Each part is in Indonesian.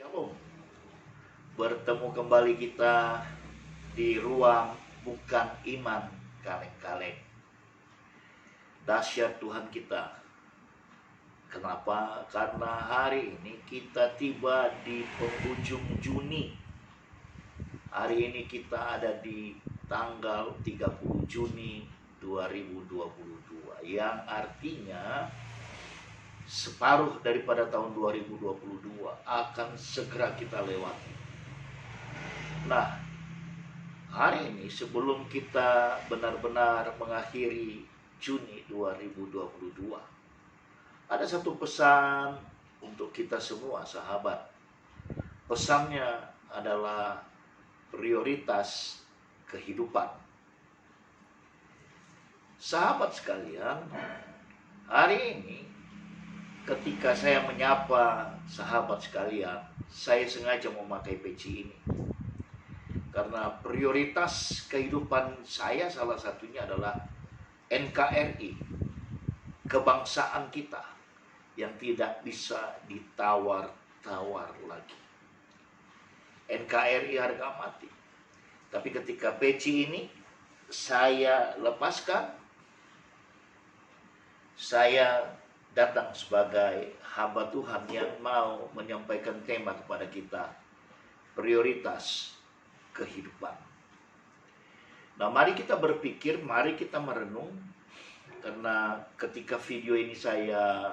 Shalom, bertemu kembali kita di ruang bukan iman kaleng-kaleng. Dahsyat Tuhan kita. Kenapa? Karena hari ini kita tiba di penghujung Juni. Hari ini kita ada di tanggal 30 Juni 2022, yang artinya separuh daripada tahun 2022 akan segera kita lewati. Nah, hari ini sebelum kita benar-benar mengakhiri Juni 2022, ada satu pesan untuk kita semua sahabat. Pesannya adalah prioritas kehidupan. Sahabat sekalian, hari ini ketika saya menyapa sahabat sekalian, saya sengaja memakai peci ini. Karena prioritas kehidupan saya salah satunya adalah NKRI, kebangsaan kita yang tidak bisa ditawar-tawar lagi. NKRI harga mati. Tapi ketika peci ini saya lepaskan, saya datang sebagai hamba Tuhan yang mau menyampaikan tema kepada kita, prioritas kehidupan. Nah, mari kita berpikir, mari kita merenung, karena ketika video ini saya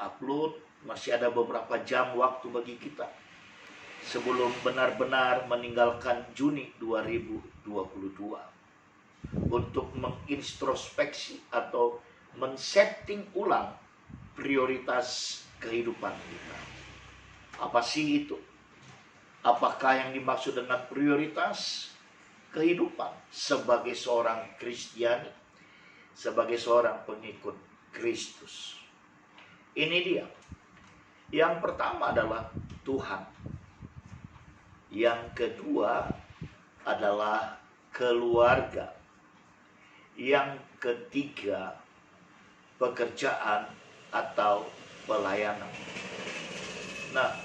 upload, masih ada beberapa jam waktu bagi kita sebelum benar-benar meninggalkan Juni 2022 untuk mengintrospeksi atau men-setting ulang prioritas kehidupan kita. Apa sih itu? Apakah yang dimaksud dengan prioritas kehidupan sebagai seorang Kristiani, sebagai seorang pengikut Kristus? Ini dia. Yang pertama adalah Tuhan. Yang kedua adalah keluarga. Yang ketiga, pekerjaan atau pelayanan. Nah,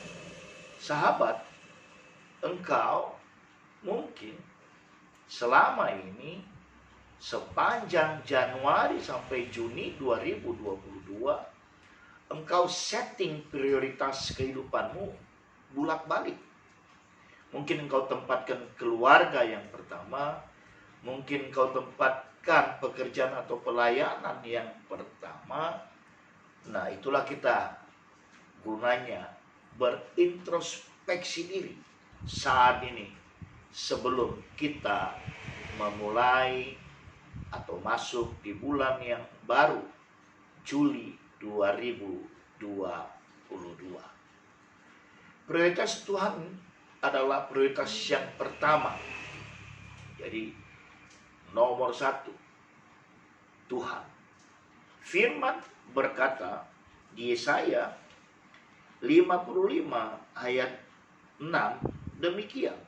sahabat, engkau mungkin selama ini sepanjang Januari sampai Juni 2022 engkau setting prioritas kehidupanmu bolak-balik. Mungkin engkau tempatkan keluarga yang pertama, mungkin engkau tempatkan pekerjaan atau pelayanan yang pertama. Nah, itulah kita gunanya berintrospeksi diri saat ini sebelum kita memulai atau masuk di bulan yang baru, Juli 2022. Prioritas Tuhan adalah prioritas yang pertama. Jadi nomor satu, Tuhan. Firman berkata di Yesaya 55 ayat 6 demikian.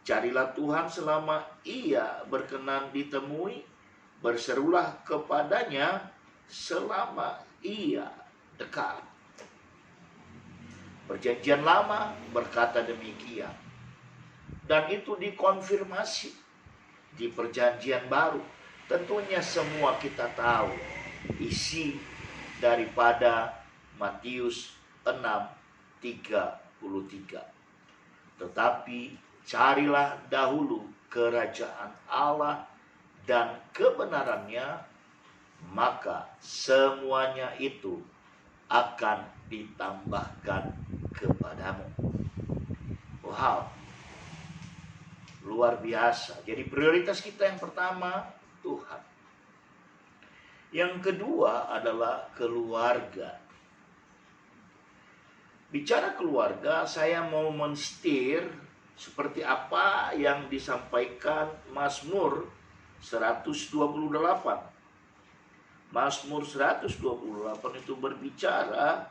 Carilah Tuhan selama ia berkenan ditemui, berserulah kepadanya selama ia dekat. Perjanjian Lama berkata demikian, dan itu dikonfirmasi di Perjanjian Baru. Tentunya semua kita tahu isi daripada Matius 6:33. Tetapi carilah dahulu kerajaan Allah dan kebenarannya, maka semuanya itu akan ditambahkan kepadamu. Wow, luar biasa. Jadi prioritas kita yang pertama Tuhan. Yang kedua adalah keluarga. Bicara keluarga, saya mau menstir seperti apa yang disampaikan Mazmur 128. Mazmur 128 itu berbicara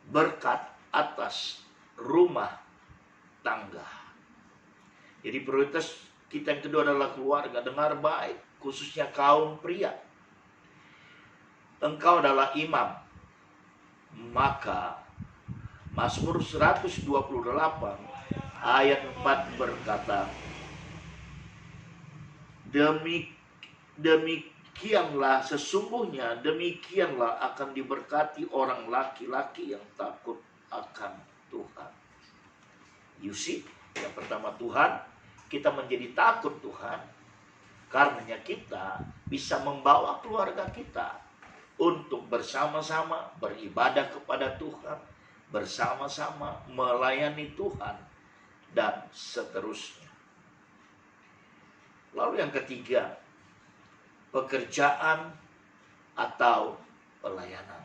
berkat atas rumah tangga. Jadi prioritas kita yang kedua adalah keluarga. Dengar baik, khususnya kaum pria. Engkau adalah imam, maka Mazmur 128 ayat 4 berkata, demikianlah sesungguhnya, demikianlah akan diberkati orang laki-laki yang takut akan Tuhan. You see, yang pertama Tuhan, kita menjadi takut Tuhan, karenanya kita bisa membawa keluarga kita untuk bersama-sama beribadah kepada Tuhan, bersama-sama melayani Tuhan, dan seterusnya. Lalu yang ketiga, pekerjaan atau pelayanan.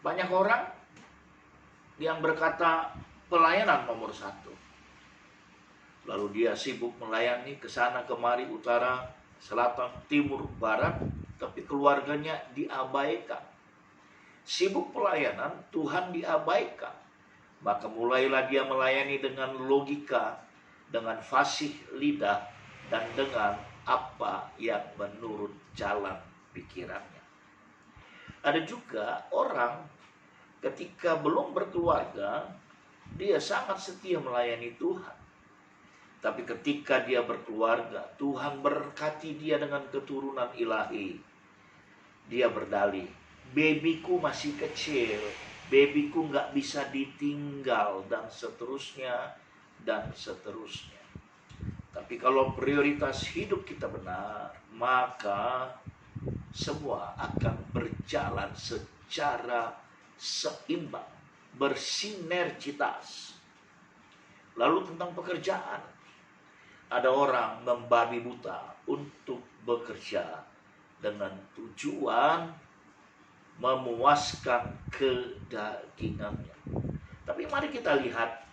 Banyak orang yang berkata pelayanan nomor satu. Lalu dia sibuk melayani ke sana kemari, utara, selatan, timur, barat, tapi keluarganya diabaikan. Sibuk pelayanan, Tuhan diabaikan. Maka mulailah dia melayani dengan logika, dengan fasih lidah, dan dengan apa yang menurut jalan pikirannya. Ada juga orang ketika belum berkeluarga, dia sangat setia melayani Tuhan. Tapi ketika dia berkeluarga, Tuhan berkati dia dengan keturunan ilahi. Dia berdalih, babyku masih kecil, babyku gak bisa ditinggal, dan seterusnya, dan seterusnya. Tapi kalau prioritas hidup kita benar, maka semua akan berjalan secara seimbang, bersinergitas. Lalu tentang pekerjaan, ada orang membabi buta untuk bekerja dengan tujuan memuaskan kedagingannya. Tapi mari kita lihat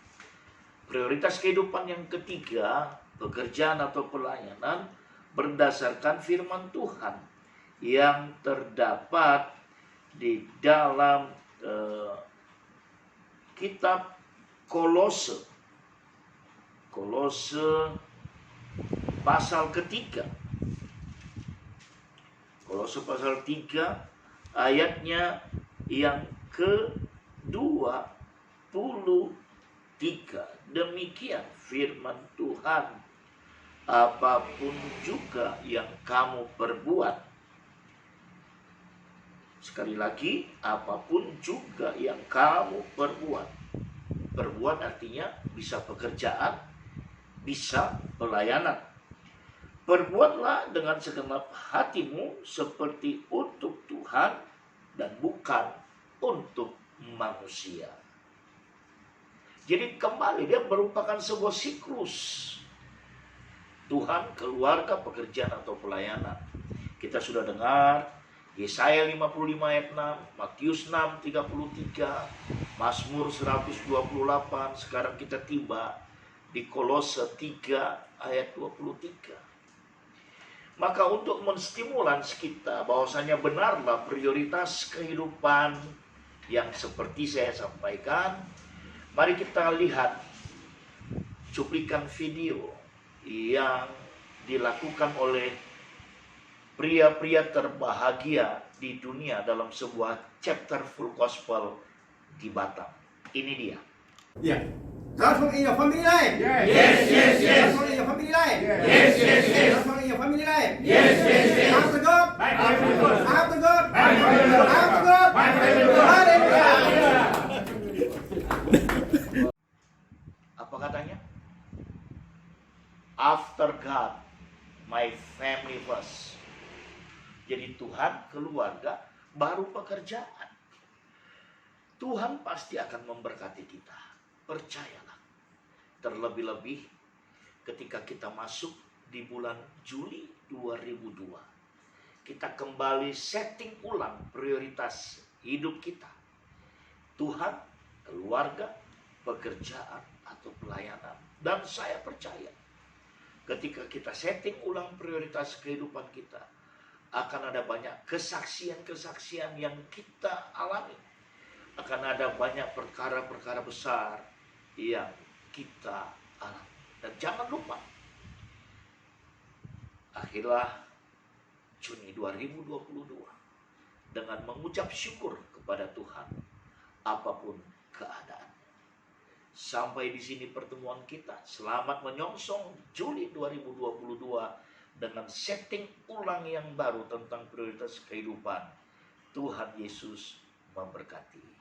prioritas kehidupan yang ketiga, pekerjaan atau pelayanan, berdasarkan firman Tuhan yang terdapat di dalam kitab Kolose pasal ketiga. Kolose pasal 3 ayatnya yang ke-23. Demikian firman Tuhan, apapun juga yang kamu perbuat. Sekali lagi, apapun juga yang kamu perbuat. Perbuat artinya bisa pekerjaan, bisa pelayanan. Perbuatlah dengan segenap hatimu seperti untuk Tuhan dan bukan untuk manusia. Jadi kembali, dia merupakan sebuah siklus. Tuhan, keluarga, pekerjaan atau pelayanan. Kita sudah dengar Yesaya 55 ayat 6, Matius 6, 33, Mazmur 128. Sekarang kita tiba di Kolose 3 ayat 23. Maka untuk menstimulans kita bahwasanya benarlah prioritas kehidupan yang seperti saya sampaikan, mari kita lihat cuplikan video yang dilakukan oleh pria-pria terbahagia di dunia dalam sebuah chapter full gospel di Batam. Ini dia. Yeah. Transform in your family life. Yes, yes, yes. Transform in your family life. Yes, yes, yes. Transform in your family life. Yes, yes, yes. After God. After God. After God. After God. After God. After God. Hallelujah. Apa katanya? After God, my family first. Jadi Tuhan, keluarga, baru pekerjaan. Tuhan pasti akan memberkati kita. Percayalah. Terlebih-lebih ketika kita masuk di bulan Juli 2002. Kita kembali setting ulang prioritas hidup kita. Tuhan, keluarga, pekerjaan, atau pelayanan. Dan saya percaya ketika kita setting ulang prioritas kehidupan kita, akan ada banyak kesaksian-kesaksian yang kita alami. Akan ada banyak perkara-perkara besar yang kita alami. Dan jangan lupa, akhirlah Juni 2022 dengan mengucap syukur kepada Tuhan apapun keadaan. Sampai di sini pertemuan kita. Selamat menyongsong Juli 2022 dengan setting ulang yang baru tentang prioritas kehidupan. Tuhan Yesus memberkati.